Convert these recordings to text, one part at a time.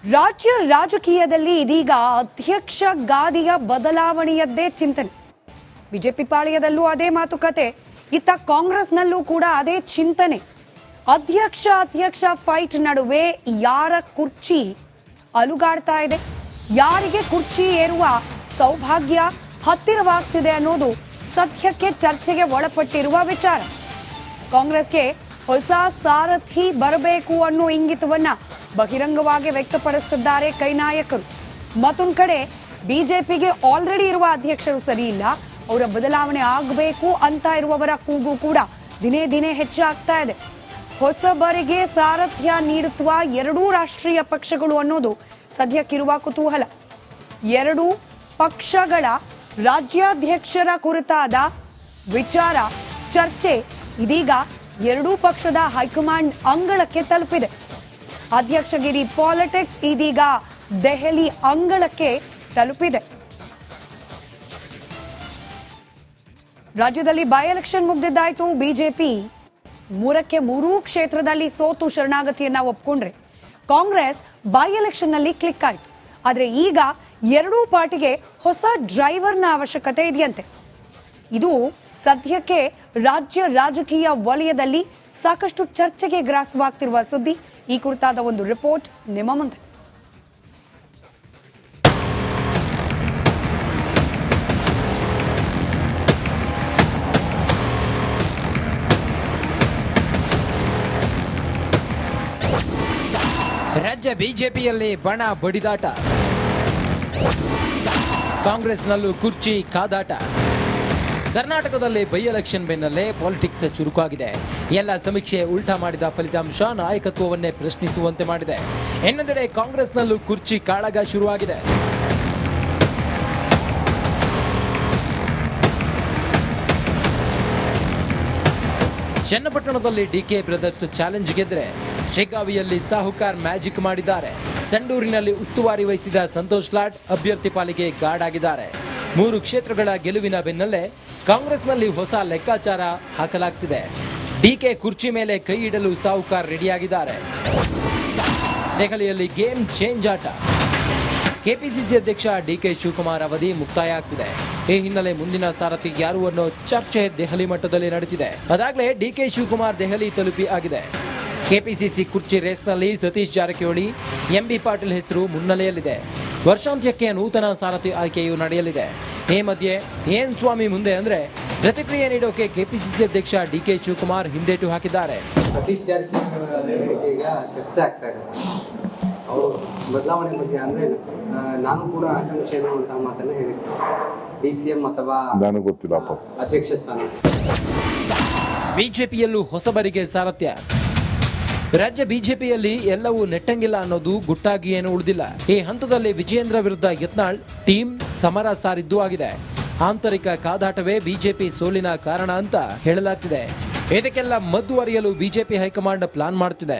ರಾಜ್ಯ ರಾಜಕೀಯದಲ್ಲಿ ಇದೀಗ ಅಧ್ಯಕ್ಷ ಗಾದಿಯ ಬದಲಾವಣೆಯದ್ದೇ ಚಿಂತನೆ. ಬಿಜೆಪಿ ಪಾಳ್ಯದಲ್ಲೂ ಅದೇ ಮಾತುಕತೆ, ಇತ್ತ ಕಾಂಗ್ರೆಸ್ನಲ್ಲೂ ಕೂಡ ಅದೇ ಚಿಂತನೆ. ಅಧ್ಯಕ್ಷ ಫೈಟ್ ನಡುವೆ ಯಾರ ಕುರ್ಚಿ ಅಲುಗಾಡ್ತಾ ಇದೆ, ಯಾರಿಗೆ ಕುರ್ಚಿ ಏರುವ ಸೌಭಾಗ್ಯ ಹತ್ತಿರವಾಗ್ತಿದೆ ಅನ್ನೋದು ಸದ್ಯಕ್ಕೆ ಚರ್ಚೆಗೆ ಒಳಪಟ್ಟಿರುವ ವಿಚಾರ. ಕಾಂಗ್ರೆಸ್ಗೆ ಹೊಸ ಸಾರಥಿ ಬರಬೇಕು ಅನ್ನೋ ಇಂಗಿತವನ್ನ ಬಹಿರಂಗವಾಗಿ ವ್ಯಕ್ತಪಡಿಸುತ್ತಿದ್ದಾರೆ ಕೈ ನಾಯಕರು. ಮತ್ತೊಂದು ಕಡೆ ಬಿಜೆಪಿಗೆ ಆಲ್ರೆಡಿ ಇರುವ ಅಧ್ಯಕ್ಷರು ಸರಿ ಇಲ್ಲ, ಅವರ ಬದಲಾವಣೆ ಆಗಬೇಕು ಅಂತ ಇರುವವರ ಕೂಗು ಕೂಡ ದಿನೇ ದಿನೇ ಹೆಚ್ಚಾಗ್ತಾ ಇದೆ. ಹೊಸಬರಿಗೆ ಸಾರಥ್ಯ ನೀಡುತ್ವ ಎರಡೂ ರಾಷ್ಟ್ರೀಯ ಪಕ್ಷಗಳು ಅನ್ನೋದು ಸದ್ಯಕ್ಕಿರುವ ಕುತೂಹಲ. ಎರಡೂ ಪಕ್ಷಗಳ ರಾಜ್ಯಾಧ್ಯಕ್ಷರ ಕುರಿತಾದ ವಿಚಾರ ಚರ್ಚೆ ಇದೀಗ ಎರಡೂ ಪಕ್ಷದ ಹೈಕಮಾಂಡ್ ಅಂಗಳಕ್ಕೆ ತಲುಪಿದೆ. ಅಧ್ಯಕ್ಷಗಿರಿ ಪಾಲಿಟಿಕ್ಸ್ ಇದೀಗ ದೆಹಲಿ ಅಂಗಳಕ್ಕೆ ತಲುಪಿದೆ. ರಾಜ್ಯದಲ್ಲಿ ಬೈ ಎಲೆಕ್ಷನ್ ಮುಗಿದಿದ್ದಾಯ್ತು. ಬಿಜೆಪಿ 3ಕ್ಕೆ 3 ಕ್ಷೇತ್ರದಲ್ಲಿ ಸೋತು ಶರಣಾಗತಿಯನ್ನ ಒಪ್ಕೊಂಡ್ರೆ ಕಾಂಗ್ರೆಸ್ ಬೈ ಎಲೆಕ್ಷನ್ ನಲ್ಲಿ ಕ್ಲಿಕ್ ಆಯ್ತು. ಆದ್ರೆ ಈಗ ಎರಡೂ ಪಾರ್ಟಿಗೆ ಹೊಸ ಡ್ರೈವರ್ನ ಅವಶ್ಯಕತೆ ಇದೆಯಂತೆ. ಇದು ಸದ್ಯಕ್ಕೆ ರಾಜ್ಯ ರಾಜಕೀಯ ವಲಯದಲ್ಲಿ ಸಾಕಷ್ಟು ಚರ್ಚೆಗೆ ಗ್ರಾಸವಾಗ್ತಿರುವ ಸುದ್ದಿ. ಈ ಕುರಿತಾದ ಒಂದು ರಿಪೋರ್ಟ್ ನಿಮ್ಮ ಮುಂದೆ. ರಾಜ್ಯ ಬಿಜೆಪಿಯಲ್ಲಿ ಬಣ ಬಡಿದಾಟ, ಕಾಂಗ್ರೆಸ್ನಲ್ಲೂ ಕುರ್ಚಿ ಕಾದಾಟ. ಕರ್ನಾಟಕದಲ್ಲಿ ಬೈ ಎಲೆಕ್ಷನ್ ಬೆನ್ನಲ್ಲೇ ಪಾಲಿಟಿಕ್ಸ್ ಚುರುಕಾಗಿದೆ. ಎಲ್ಲ ಸಮೀಕ್ಷೆ ಉಲ್ಟಾ ಮಾಡಿದ ಫಲಿತಾಂಶ ನಾಯಕತ್ವವನ್ನೇ ಪ್ರಶ್ನಿಸುವಂತೆ ಮಾಡಿದೆ. ಇನ್ನೊಂದೆಡೆ ಕಾಂಗ್ರೆಸ್ನಲ್ಲೂ ಕುರ್ಚಿ ಕಾಳಗ ಶುರುವಾಗಿದೆ. ಚನ್ನಪಟ್ಟಣದಲ್ಲಿ ಡಿಕೆ ಬ್ರದರ್ಸ್ ಚಾಲೆಂಜ್ ಗೆದ್ರೆ ಶೆಗಾವಿಯಲ್ಲಿ ಸಾಹುಕಾರ್ ಮ್ಯಾಜಿಕ್ ಮಾಡಿದ್ದಾರೆ. ಸಂಡೂರಿನಲ್ಲಿ ಉಸ್ತುವಾರಿ ವಹಿಸಿದ ಸಂತೋಷ್ ಲಾಡ್ ಅಭ್ಯರ್ಥಿ ಪಾಲಿಗೆ ಗಾರ್ಡ್ ಆಗಿದ್ದಾರೆ. 3 ಕ್ಷೇತ್ರಗಳ ಗೆಲುವಿನ ಬೆನ್ನಲ್ಲೇ ಕಾಂಗ್ರೆಸ್ನಲ್ಲಿ ಹೊಸ ಲೆಕ್ಕಾಚಾರ ಹಾಕಲಾಗ್ತಿದೆ. ಡಿಕೆ ಕುರ್ಚಿ ಮೇಲೆ ಕೈ ಇಡಲು ಸಾಹುಕಾರ್ ರೆಡಿಯಾಗಿದ್ದಾರೆ. ದೆಹಲಿಯಲ್ಲಿ ಗೇಮ್ ಚೇಂಜ್ ಆಟ. ಕೆಪಿಸಿಸಿ ಅಧ್ಯಕ್ಷ ಡಿಕೆ ಶಿವಕುಮಾರ್ ಅವಧಿ ಮುಕ್ತಾಯ ಆಗ್ತಿದೆ. ಈ ಹಿನ್ನೆಲೆ ಮುಂದಿನ ಸಾರಥಿ ಯಾರು ಅನ್ನೋ ಚರ್ಚೆ ದೆಹಲಿ ಮಟ್ಟದಲ್ಲಿ ನಡೆದಿದೆ. ಅದಾಗಲೇ ಡಿಕೆ ಶಿವಕುಮಾರ್ ದೆಹಲಿ ತಲುಪಿ ಆಗಿದೆ. ಕೆಪಿಸಿಸಿ ಕುರ್ಚಿ ರೇಸ್ನಲ್ಲಿ ಸತೀಶ್ ಜಾರಕಿಹೊಳಿ, ಎಂಬಿ ಪಾಟೀಲ್ ಹೆಸರು ಮುನ್ನೆಲೆಯಲ್ಲಿದೆ. ವರ್ಷಾಂತ್ಯಕ್ಕೆ ನೂತನ ಸಾರಥಿ ಆಯ್ಕೆಯೂ ನಡೆಯಲಿದೆ. ಈ ಮಧ್ಯೆ ಏನ್ ಸ್ವಾಮಿ ಮುಂದೆ ಅಂದ್ರೆ ಪ್ರತಿಕ್ರಿಯೆ ನೀಡೋಕೆ ಕೆಪಿಸಿಸಿ ಅಧ್ಯಕ್ಷ ಡಿಕೆ ಶಿವಕುಮಾರ್ ಹಿಂದೇಟು ಹಾಕಿದ್ದಾರೆ. ಸತೀಶ್ ಜಾರಕಿಹೊಳಿ ಈಗ ಚರ್ಚೆ ಆಗ್ತಾ ಇದೆ. ಅವರು ಬದಲಾವಣೆ ಬಗ್ಗೆ ಅಂದ್ರೆ ನಾನು ಕೂಡ ಆಕಾಂಕ್ಷೆ ಅನ್ನುವಂತಹ ಮಾತನ್ನ ಹೇಳಿದ್ರು. ಡಿಸಿಎಂ ಅಥವಾ ನನಗೆ ಗೊತ್ತಿಲ್ಲಪ್ಪ ಅಧ್ಯಕ್ಷ ಸ್ಥಾನ. ಬಿಜೆಪಿಯಲ್ಲೂ ಹೊಸಬರಿಗೆ ಸಾರಥ್ಯ. ರಾಜ್ಯ ಬಿಜೆಪಿಯಲ್ಲಿ ಎಲ್ಲವೂ ನೆಟ್ಟಂಗಿಲ್ಲ ಅನ್ನೋದು ಗುಟ್ಟಾಗಿ ಏನು ಉಳಿದಿಲ್ಲ. ಈ ಹಂತದಲ್ಲಿ ವಿಜಯೇಂದ್ರ ವಿರುದ್ಧ ಯತ್ನಾಳ್ ಟೀಮ್ ಸಮರ ಸಾರಿದ್ದು ಆಗಿದೆ. ಆಂತರಿಕ ಕಾದಾಟವೇ ಬಿಜೆಪಿ ಸೋಲಿನ ಕಾರಣ ಅಂತ ಹೇಳಲಾಗ್ತಿದೆ. ಇದಕ್ಕೆಲ್ಲ ಮದ್ದುವರಿಯಲು ಬಿಜೆಪಿ ಹೈಕಮಾಂಡ್ ಪ್ಲಾನ್ ಮಾಡುತ್ತಿದೆ.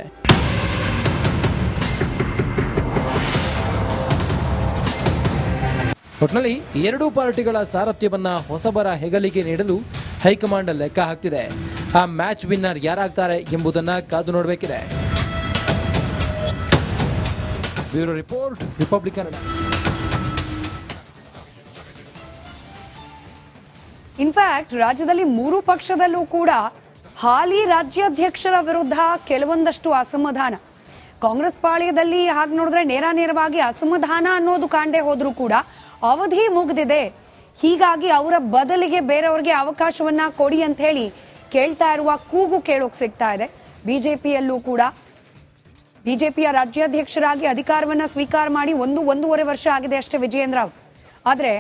ಒಟ್ನಲ್ಲಿ ಎರಡೂ ಪಾರ್ಟಿಗಳ ಸಾರಥ್ಯವನ್ನ ಹೊಸಬರ ಹೆಗಲಿಗೆ ನೀಡಲು ಹೈಕಮಾಂಡ್ ಲೆಕ್ಕ ಹಾಕ್ತಿದೆ. ಆ ಮ್ಯಾಚ್ ವಿನ್ನರ್ ಯಾರಾಗ್ತಾರೆ ಎಂಬುದನ್ನ ಕಾದು ನೋಡಬೇಕಿದೆ. Bureau report, Republic Kannada. In fact ರಾಜ್ಯದಲ್ಲಿ 3 ಪಕ್ಷದಲ್ಲೂ ಕೂಡ ಹಾಲಿ ರಾಜ್ಯಾಧ್ಯಕ್ಷರ ವಿರುದ್ಧ ಕೆಲವೊಂದಷ್ಟು ಅಸಮಾಧಾನ. ಕಾಂಗ್ರೆಸ್ ಪಾಳ್ಯದಲ್ಲಿ ಹಾಗೆ ನೋಡಿದ್ರೆ ನೇರವಾಗಿ ಅಸಮಾಧಾನ ಅನ್ನೋದು ಕಾಣದೆ ಹೋದ್ರೂ ಕೂಡ ಅವಧಿ ಮುಗಿದಿದೆ, ಹೀಗಾಗಿ ಅವರ ಬದಲಿಗೆ ಬೇರೆಯವ್ರಿಗೆ ಅವಕಾಶವನ್ನ ಕೊಡಿ ಅಂತ ಹೇಳಿ ಕೇಳ್ತಾ ಇರುವ ಕೂಗು ಕೇಳೋಕ್ ಸಿಗ್ತಾ ಇದೆ. ಬಿಜೆಪಿಯಲ್ಲೂ ಕೂಡ ಬಿಜೆಪಿಯ ರಾಜ್ಯಾಧ್ಯಕ್ಷರಾಗಿ ಅಧಿಕಾರವನ್ನ ಸ್ವೀಕಾರ ಮಾಡಿ 1.5 ವರ್ಷ ಆಗಿದೆ ಅಷ್ಟೇ ವಿಜಯೇಂದ್ರ ಅವರು. ಆದ್ರೆ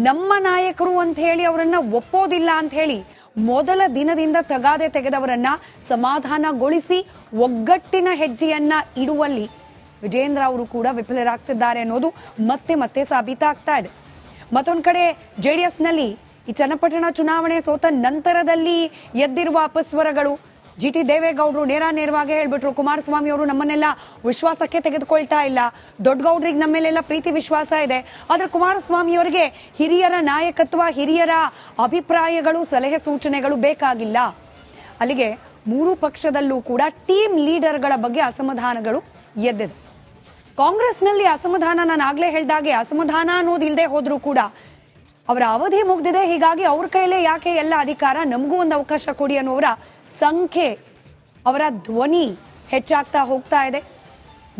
ನಮ್ಮ ನಾಯಕರು ಅಂತ ಹೇಳಿ ಅವರನ್ನ ಒಪ್ಪೋದಿಲ್ಲ ಅಂತ ಹೇಳಿ ಮೊದಲ ದಿನದಿಂದ ತಗಾದೆ ತೆಗೆದವರನ್ನ ಸಮಾಧಾನಗೊಳಿಸಿ ಒಗ್ಗಟ್ಟಿನ ಹೆಜ್ಜೆಯನ್ನ ಇಡುವಲ್ಲಿ ವಿಜಯೇಂದ್ರ ಅವರು ಕೂಡ ವಿಫಲರಾಗ್ತಿದ್ದಾರೆ ಅನ್ನೋದು ಮತ್ತೆ ಸಾಬೀತಾಗ್ತಾ ಇದೆ. ಮತ್ತೊಂದು ಕಡೆ ಜೆಡಿಎಸ್ನಲ್ಲಿ ಈ ಚನ್ನಪಟ್ಟಣ ಚುನಾವಣೆ ಸೋತ ನಂತರದಲ್ಲಿ ಎದ್ದಿರುವ ಅಪಸ್ವರಗಳು. ಜಿಟಿ ದೇವೇಗೌಡರು ನೇರವಾಗಿ ಹೇಳ್ಬಿಟ್ರು, ಕುಮಾರಸ್ವಾಮಿ ಅವರು ನಮ್ಮನ್ನೆಲ್ಲ ವಿಶ್ವಾಸಕ್ಕೆ ತೆಗೆದುಕೊಳ್ತಾ ಇಲ್ಲ, ದೊಡ್ಡಗೌಡ್ರಿಗೆ ನಮ್ಮ ಮೇಲೆಲ್ಲ ಪ್ರೀತಿ ವಿಶ್ವಾಸ ಇದೆ. ಆದ್ರೆ ಕುಮಾರಸ್ವಾಮಿ ಅವರಿಗೆ ಹಿರಿಯರ ನಾಯಕತ್ವ, ಹಿರಿಯರ ಅಭಿಪ್ರಾಯಗಳು, ಸಲಹೆ ಸೂಚನೆಗಳು ಬೇಕಾಗಿಲ್ಲ. ಅಲ್ಲಿಗೆ 3 ಪಕ್ಷದಲ್ಲೂ ಕೂಡ ಟೀಮ್ ಲೀಡರ್ಗಳ ಬಗ್ಗೆ ಅಸಮಾಧಾನಗಳು ಎದ್ದಿದೆ. ಕಾಂಗ್ರೆಸ್ನಲ್ಲಿ ಅಸಮಾಧಾನ, ನಾನು ಆಗ್ಲೇ ಹೇಳ್ದಾಗೆ ಅಸಮಾಧಾನ ಅನ್ನೋದು ಇಲ್ಲದೆ ಹೋದ್ರೂ ಕೂಡ ಅವರ ಅವಧಿ ಮುಗ್ದಿದೆ, ಹೀಗಾಗಿ ಅವ್ರ ಕೈಲೇ ಯಾಕೆ ಎಲ್ಲ ಅಧಿಕಾರ, ನಮಗೂ ಒಂದು ಅವಕಾಶ ಕೊಡಿ ಅನ್ನೋರ ಸಂಖ್ಯೆ, ಅವರ ಧ್ವನಿ ಹೆಚ್ಚಾಗ್ತಾ ಹೋಗ್ತಾ ಇದೆ.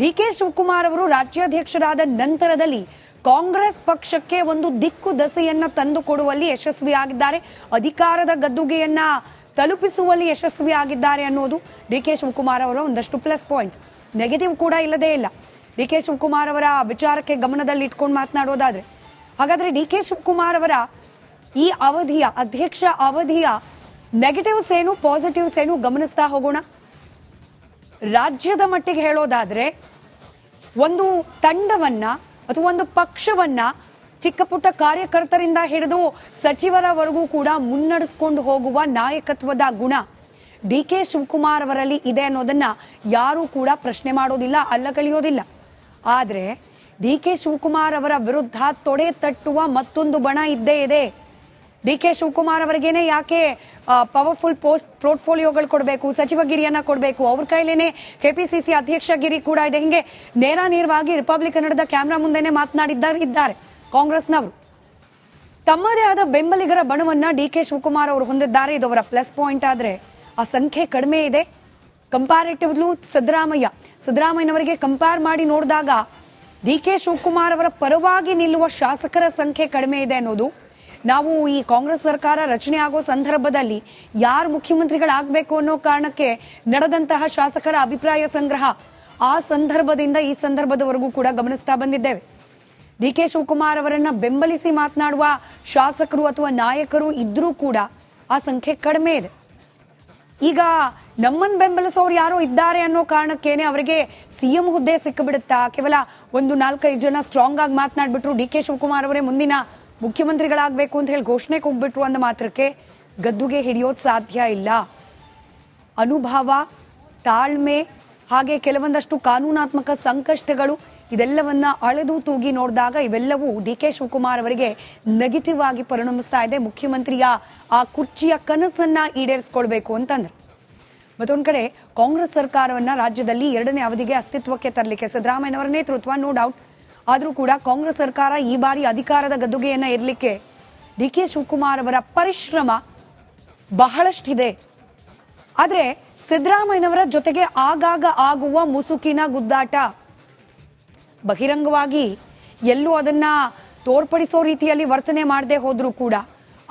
ಡಿ ಕೆ ಶಿವಕುಮಾರ್ ಅವರು ರಾಜ್ಯಾಧ್ಯಕ್ಷರಾದ ನಂತರದಲ್ಲಿ ಕಾಂಗ್ರೆಸ್ ಪಕ್ಷಕ್ಕೆ ಒಂದು ದಿಕ್ಕು ದಸೆಯನ್ನ ತಂದು ಕೊಡುವಲ್ಲಿ ಯಶಸ್ವಿಯಾಗಿದ್ದಾರೆ, ಅಧಿಕಾರದ ಗದ್ದುಗೆಯನ್ನ ತಲುಪಿಸುವಲ್ಲಿ ಯಶಸ್ವಿಯಾಗಿದ್ದಾರೆ ಅನ್ನೋದು ಡಿ ಕೆ ಶಿವಕುಮಾರ್ ಅವರ ಒಂದಷ್ಟು ಪ್ಲಸ್ ಪಾಯಿಂಟ್ಸ್. ನೆಗೆಟಿವ್ ಕೂಡ ಇಲ್ಲದೇ ಇಲ್ಲ. ಡಿ ಕೆ ಶಿವಕುಮಾರ್ ಅವರ ವಿಚಾರಕ್ಕೆ ಗಮನದಲ್ಲಿ ಇಟ್ಕೊಂಡು ಮಾತನಾಡೋದಾದ್ರೆ, ಹಾಗಾದ್ರೆ ಡಿ ಕೆ ಶಿವಕುಮಾರ್ ಅವರ ಈ ಅವಧಿಯ ಅಧ್ಯಕ್ಷ ಅವಧಿಯ ನೆಗೆಟಿವ್ಸ್ ಏನು, ಪಾಸಿಟಿವ್ಸ್ ಏನು ಗಮನಿಸ್ತಾ ಹೋಗೋಣ. ರಾಜ್ಯದ ಮಟ್ಟಿಗೆ ಹೇಳೋದಾದ್ರೆ, ಒಂದು ತಂಡವನ್ನ ಅಥವಾ ಒಂದು ಪಕ್ಷವನ್ನ ಚಿಕ್ಕ ಪುಟ್ಟ ಕಾರ್ಯಕರ್ತರಿಂದ ಹಿಡಿದು ಸಚಿವರವರೆಗೂ ಕೂಡ ಮುನ್ನಡೆಸ್ಕೊಂಡು ಹೋಗುವ ನಾಯಕತ್ವದ ಗುಣ ಡಿ ಕೆ ಶಿವಕುಮಾರ್ ಅವರಲ್ಲಿ ಇದೆ ಅನ್ನೋದನ್ನ ಯಾರೂ ಕೂಡ ಪ್ರಶ್ನೆ ಮಾಡೋದಿಲ್ಲ, ಅಲ್ಲಗಳೆಯೋದಿಲ್ಲ. ಆದರೆ ಡಿ ಕೆ ಶಿವಕುಮಾರ್ ಅವರ ವಿರುದ್ಧ ತೊಡೆ ತಟ್ಟುವ ಮತ್ತೊಂದು ಬಣ ಇದ್ದೇ ಇದೆ. ಡಿ ಕೆ ಶಿವಕುಮಾರ್ ಅವರಿಗೇನೆ ಯಾಕೆ ಪವರ್ಫುಲ್ ಪೋರ್ಟ್ಫೋಲಿಯೋಗಳು ಕೊಡಬೇಕು, ಸಚಿವಗಿರಿಯನ್ನ ಕೊಡಬೇಕು, ಅವ್ರ ಕೈಲೇನೆ ಕೆಪಿಸಿಸಿ ಅಧ್ಯಕ್ಷಗಿರಿ ಕೂಡ ಇದೆ. ಹಿಂಗೆ ನೇರವಾಗಿ ರಿಪಬ್ಲಿಕ್ ಕನ್ನಡದ ಕ್ಯಾಮ್ರಾ ಮುಂದೆನೆ ಮಾತನಾಡಿದ್ದಾರೆ ಕಾಂಗ್ರೆಸ್ನವರು. ತಮ್ಮದೇ ಆದ ಬೆಂಬಲಿಗರ ಬಣವನ್ನ ಡಿ ಕೆ ಶಿವಕುಮಾರ್ ಅವರು ಹೊಂದಿದ್ದಾರೆ, ಇದು ಅವರ ಪ್ಲಸ್ ಪಾಯಿಂಟ್. ಆದ್ರೆ ಆ ಸಂಖ್ಯೆ ಕಡಿಮೆ ಇದೆ ಕಂಪ್ಯಾರಿಟಿವ್ಲಿ ಸಿದ್ದರಾಮಯ್ಯನವರಿಗೆ ಕಂಪೇರ್ ಮಾಡಿ ನೋಡಿದಾಗ ಡಿ ಕೆ ಶಿವಕುಮಾರ್ ಅವರ ಪರವಾಗಿ ನಿಲ್ಲುವ ಶಾಸಕರ ಸಂಖ್ಯೆ ಕಡಿಮೆ ಇದೆ ಅನ್ನೋದು. ನಾವು ಈ ಕಾಂಗ್ರೆಸ್ ಸರ್ಕಾರ ರಚನೆ ಆಗೋ ಸಂದರ್ಭದಲ್ಲಿ ಯಾರು ಮುಖ್ಯಮಂತ್ರಿಗಳಾಗಬೇಕು ಅನ್ನೋ ಕಾರಣಕ್ಕೆ ನಡೆದಂತಹ ಶಾಸಕರ ಅಭಿಪ್ರಾಯ ಸಂಗ್ರಹ, ಆ ಸಂದರ್ಭದಿಂದ ಈ ಸಂದರ್ಭದವರೆಗೂ ಕೂಡ ಗಮನಿಸ್ತಾ ಬಂದಿದ್ದೇವೆ. ಡಿ ಕೆ ಶಿವಕುಮಾರ್ ಅವರನ್ನ ಬೆಂಬಲಿಸಿ ಮಾತನಾಡುವ ಶಾಸಕರು ಅಥವಾ ನಾಯಕರು ಇದ್ರೂ ಕೂಡ ಆ ಸಂಖ್ಯೆ ಕಡಿಮೆ ಇದೆ. ಈಗ ನಮ್ಮನ್ನು ಬೆಂಬಲಿಸೋರು ಯಾರೋ ಇದ್ದಾರೆ ಅನ್ನೋ ಕಾರಣಕ್ಕೇನೆ ಅವರಿಗೆ ಸಿಎಂ ಹುದ್ದೆ ಸಿಕ್ಕಿಬಿಡುತ್ತಾ, ಕೇವಲ ಒಂದು 4-5 ಜನ ಸ್ಟ್ರಾಂಗ್ ಆಗಿ ಮಾತನಾಡ್ಬಿಟ್ರು ಡಿ ಕೆ ಶಿವಕುಮಾರ್ ಅವರೇ ಮುಂದಿನ ಮುಖ್ಯಮಂತ್ರಿಗಳಾಗಬೇಕು ಅಂತ ಹೇಳಿ ಘೋಷಣೆ ಕೂಗ್ಬಿಟ್ರು ಅಂದ ಮಾತ್ರಕ್ಕೆ ಗದ್ದುಗೆ ಹಿಡಿಯೋದು ಸಾಧ್ಯ ಇಲ್ಲ. ಅನುಭವ, ತಾಳ್ಮೆ, ಹಾಗೆ ಕೆಲವೊಂದಷ್ಟು ಕಾನೂನಾತ್ಮಕ ಸಂಕಷ್ಟಗಳು, ಇದೆಲ್ಲವನ್ನ ಅಳೆದು ತೂಗಿ ನೋಡಿದಾಗ ಇವೆಲ್ಲವೂ ಡಿ ಕೆ ಶಿವಕುಮಾರ್ ಅವರಿಗೆ ನೆಗೆಟಿವ್ ಆಗಿ ಪರಿಣಮಿಸ್ತಾ ಇದೆ. ಮುಖ್ಯಮಂತ್ರಿಯ ಆ ಕುರ್ಚಿಯ ಕನಸನ್ನ ಈಡೇರಿಸ್ಕೊಳ್ಬೇಕು ಅಂತಂದ್ರೆ. ಮತ್ತೊಂದು ಕಡೆ ಕಾಂಗ್ರೆಸ್ ಸರ್ಕಾರವನ್ನ ರಾಜ್ಯದಲ್ಲಿ 2ನೇ ಅವಧಿಗೆ ಅಸ್ತಿತ್ವಕ್ಕೆ ತರಲಿಕ್ಕೆ ಸಿದ್ದರಾಮಯ್ಯನವರ ನೇತೃತ್ವ, ನೋ ಡೌಟ್. ಆದರೂ ಕೂಡ ಕಾಂಗ್ರೆಸ್ ಸರ್ಕಾರ ಈ ಬಾರಿ ಅಧಿಕಾರದ ಗದ್ದುಗೆಯನ್ನ ಇರಲಿಕ್ಕೆ ಡಿ ಕೆ ಶಿವಕುಮಾರ್ ಅವರ ಪರಿಶ್ರಮ ಬಹಳಷ್ಟಿದೆ. ಆದ್ರೆ ಸಿದ್ದರಾಮಯ್ಯನವರ ಜೊತೆಗೆ ಆಗಾಗ ಆಗುವ ಮುಸುಕಿನ ಗುದ್ದಾಟ, ಬಹಿರಂಗವಾಗಿ ಎಲ್ಲೂ ಅದನ್ನ ತೋರ್ಪಡಿಸೋ ರೀತಿಯಲ್ಲಿ ವರ್ತನೆ ಮಾಡದೆ ಹೋದ್ರೂ ಕೂಡ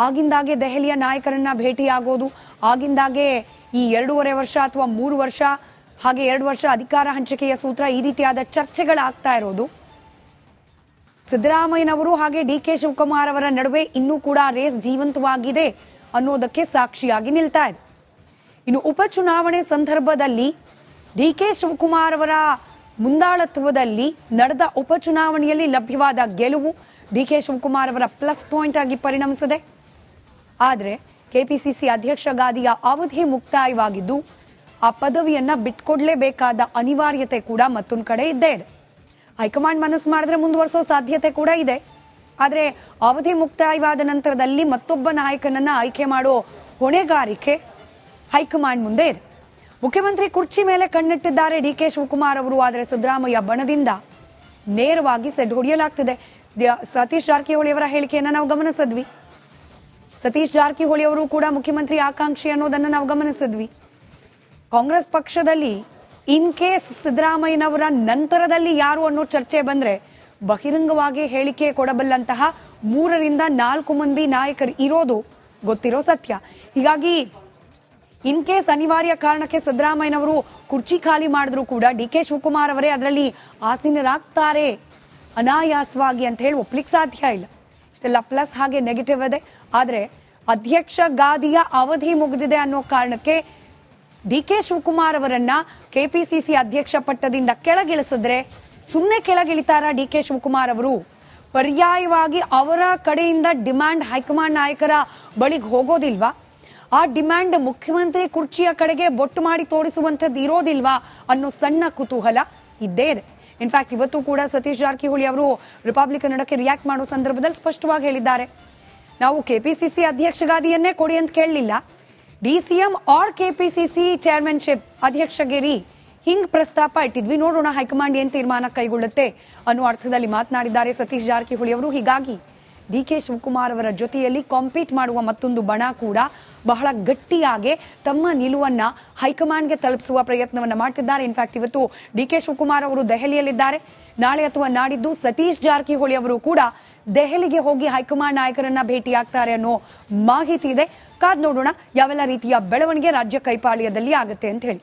ಆಗಿಂದಾಗೆ ದೆಹಲಿಯ ನಾಯಕರನ್ನ ಭೇಟಿಯಾಗೋದು, ಆಗಿಂದಾಗೆ ಈ 2.5 ವರ್ಷ ಅಥವಾ 3 ವರ್ಷ ಹಾಗೆ 2 ವರ್ಷ ಅಧಿಕಾರ ಹಂಚಿಕೆಯ ಸೂತ್ರ, ಈ ರೀತಿಯಾದ ಚರ್ಚೆಗಳಾಗ್ತಾ ಇರೋದು ಸಿದ್ದರಾಮಯ್ಯನವರು ಹಾಗೆ ಡಿ ಕೆ ಶಿವಕುಮಾರ್ ಅವರ ನಡುವೆ ಇನ್ನೂ ಕೂಡ ರೇಸ್ ಜೀವಂತವಾಗಿದೆ ಅನ್ನೋದಕ್ಕೆ ಸಾಕ್ಷಿಯಾಗಿ ನಿಲ್ತಾ ಇದೆ. ಇನ್ನು ಉಪಚುನಾವಣೆ ಸಂದರ್ಭದಲ್ಲಿ ಡಿ ಕೆ ಶಿವಕುಮಾರ್ ಅವರ ಮುಂದಾಳತ್ವದಲ್ಲಿ ನಡೆದ ಉಪಚುನಾವಣೆಯಲ್ಲಿ ಲಭ್ಯವಾದ ಗೆಲುವು ಡಿ ಕೆ ಶಿವಕುಮಾರ್ ಅವರ ಪ್ಲಸ್ ಪಾಯಿಂಟ್ ಆಗಿ ಪರಿಣಮಿಸಿದೆ. ಆದರೆ ಕೆಪಿಸಿಸಿ ಅಧ್ಯಕ್ಷ ಗಾದಿಯ ಅವಧಿ ಮುಕ್ತಾಯವಾಗಿದ್ದು ಆ ಪದವಿಯನ್ನ ಬಿಟ್ಕೊಡ್ಲೇಬೇಕಾದ ಅನಿವಾರ್ಯತೆ ಕೂಡ ಮತ್ತೊಂದು ಕಡೆ ಇದ್ದೇ ಇದೆ. ಹೈಕಮಾಂಡ್ ಮನಸ್ಸು ಮಾಡಿದ್ರೆ ಮುಂದುವರಿಸೋ ಸಾಧ್ಯತೆ ಕೂಡ ಇದೆ. ಆದರೆ ಅವಧಿ ಮುಕ್ತಾಯವಾದ ನಂತರದಲ್ಲಿ ಮತ್ತೊಬ್ಬ ನಾಯಕನನ್ನ ಆಯ್ಕೆ ಮಾಡೋ ಹೊಣೆಗಾರಿಕೆ ಹೈಕಮಾಂಡ್ ಮುಂದೆ ಇದೆ. ಮುಖ್ಯಮಂತ್ರಿ ಕುರ್ಚಿ ಮೇಲೆ ಕಣ್ಣಿಟ್ಟಿದ್ದಾರೆ ಡಿ ಕೆ ಶಿವಕುಮಾರ್ ಅವರು. ಆದರೆ ಸಿದ್ದರಾಮಯ್ಯ ಬಣದಿಂದ ನೇರವಾಗಿ ಸೆಡ್ ಹೊಡೆಯಲಾಗ್ತಿದೆ. ಸತೀಶ್ ಜಾರಕಿಹೊಳಿ ಅವರ ಹೇಳಿಕೆಯನ್ನ ನಾವು ಗಮನಿಸಿದ್ವಿ. ಸತೀಶ್ ಜಾರಕಿಹೊಳಿ ಅವರು ಕೂಡ ಮುಖ್ಯಮಂತ್ರಿ ಆಕಾಂಕ್ಷಿ ಅನ್ನೋದನ್ನ ನಾವು ಗಮನಿಸಿದ್ವಿ. ಕಾಂಗ್ರೆಸ್ ಪಕ್ಷದಲ್ಲಿ ಇನ್ ಕೇಸ್ ಸಿದ್ದರಾಮಯ್ಯನವರ ನಂತರದಲ್ಲಿ ಯಾರು ಅನ್ನೋ ಚರ್ಚೆ ಬಂದ್ರೆ ಬಹಿರಂಗವಾಗಿ ಹೇಳಿಕೆ ಕೊಡಬಲ್ಲಂತಹ 3ರಿಂದ 4 ಮಂದಿ ನಾಯಕರು ಇರೋದು ಗೊತ್ತಿರೋ ಸತ್ಯ. ಹೀಗಾಗಿ ಇನ್ ಕೇಸ್ ಅನಿವಾರ್ಯ ಕಾರಣಕ್ಕೆ ಸಿದ್ದರಾಮಯ್ಯನವರು ಕುರ್ಚಿ ಖಾಲಿ ಮಾಡಿದ್ರು ಕೂಡ ಡಿ ಕೆ ಶಿವಕುಮಾರ್ ಅವರೇ ಅದರಲ್ಲಿ ಆಸೀನರಾಗ್ತಾರೆ ಅನಾಯಾಸವಾಗಿ ಅಂತ ಹೇಳಿ ಒಪ್ಲಿಕ್ಕೆ ಸಾಧ್ಯ ಇಲ್ಲ. ಇಷ್ಟೆಲ್ಲ ಪ್ಲಸ್ ಹಾಗೆ ನೆಗೆಟಿವ್ ಇದೆ. ಆದರೆ ಅಧ್ಯಕ್ಷ ಗಾದಿಯ ಅವಧಿ ಮುಗಿದಿದೆ ಅನ್ನೋ ಕಾರಣಕ್ಕೆ ಡಿ ಕೆ ಶಿವಕುಮಾರ್ ಅವರನ್ನ ಕೆಪಿಸಿಸಿ ಅಧ್ಯಕ್ಷ ಪಟ್ಟದಿಂದ ಕೆಳಗಿಳಿಸಿದ್ರೆ ಸುಮ್ಮನೆ ಕೆಳಗಿಳಿತಾರ ಡಿ ಕೆ ಶಿವಕುಮಾರ್ ಅವರು? ಪರ್ಯಾಯವಾಗಿ ಅವರ ಕಡೆಯಿಂದ ಡಿಮ್ಯಾಂಡ್ ಹೈಕಮಾಂಡ್ ನಾಯಕರ ಬಳಿಗೆ ಹೋಗೋದಿಲ್ವಾ? ಆ ಡಿಮ್ಯಾಂಡ್ ಮುಖ್ಯಮಂತ್ರಿ ಕುರ್ಚಿಯ ಕಡೆಗೆ ಬೊಟ್ಟು ಮಾಡಿ ತೋರಿಸುವಂಥದ್ದು ಇರೋದಿಲ್ವಾ ಅನ್ನೋ ಸಣ್ಣ ಕುತೂಹಲ ಇದ್ದೇ ಇದೆ. ಇನ್ಫ್ಯಾಕ್ಟ್ ಇವತ್ತು ಕೂಡ ಸತೀಶ್ ಜಾರಕಿಹೊಳಿ ಅವರು ರಿಪಬ್ಲಿಕ್ ಕನ್ನಡಕ್ಕೆ ರಿಯಾಕ್ಟ್ ಮಾಡೋ ಸಂದರ್ಭದಲ್ಲಿ ಸ್ಪಷ್ಟವಾಗಿ ಹೇಳಿದ್ದಾರೆ, ನಾವು ಕೆಪಿಸಿಸಿ ಅಧ್ಯಕ್ಷಗಾದಿಯನ್ನೇ ಕೊಡಿ ಅಂತ ಕೇಳಲಿಲ್ಲ, ಡಿಸಿಎಂ ಆರ್ ಕೆಪಿಸಿಸಿ ಚೇರ್ಮನ್ಶಿಪ್ ಅಧ್ಯಕ್ಷಗಿರಿ ಹಿಂಗ್ ಪ್ರಸ್ತಾಪ ಇಟ್ಟಿದ್ವಿ, ನೋಡೋಣ ಹೈಕಮಾಂಡ್ ಏನ್ ತೀರ್ಮಾನ ಕೈಗೊಳ್ಳುತ್ತೆ ಅನ್ನೋ ಅರ್ಥದಲ್ಲಿ ಮಾತನಾಡಿದ್ದಾರೆ ಸತೀಶ್ ಜಾರಕಿಹೊಳಿ ಅವರು. ಹೀಗಾಗಿ ಡಿ ಕೆ ಶಿವಕುಮಾರ್ ಅವರ ಜೊತೆಯಲ್ಲಿ ಕಾಂಪೀಟ್ ಮಾಡುವ ಮತ್ತೊಂದು ಬಣ ಕೂಡ ಬಹಳ ಗಟ್ಟಿಯಾಗಿ ತಮ್ಮ ನಿಲುವನ್ನ ಹೈಕಮಾಂಡ್ಗೆ ತಲುಪಿಸುವ ಪ್ರಯತ್ನವನ್ನ ಮಾಡ್ತಿದ್ದಾರೆ. ಇನ್ಫ್ಯಾಕ್ಟ್ ಇವತ್ತು ಡಿ ಕೆ ಶಿವಕುಮಾರ್ ಅವರು ದೆಹಲಿಯಲ್ಲಿದ್ದಾರೆ. ನಾಳೆ ಅಥವಾ ನಾಡಿದ್ದು ಸತೀಶ್ ಜಾರಕಿಹೊಳಿ ಅವರು ಕೂಡ ದೆಹಲಿಗೆ ಹೋಗಿ ಹೈಕಮಾಂಡ್ ನಾಯಕರನ್ನ ಭೇಟಿಯಾಗ್ತಾರೆ ಅನ್ನೋ ಮಾಹಿತಿ ಇದೆ. ಕಾದ್ ನೋಡೋಣ ಯಾವೆಲ್ಲ ರೀತಿಯ ಬೆಳವಣಿಗೆ ರಾಜ್ಯ ಕೈಪಾಳ್ಯದಲ್ಲಿ ಆಗುತ್ತೆ ಅಂತ ಹೇಳಿ.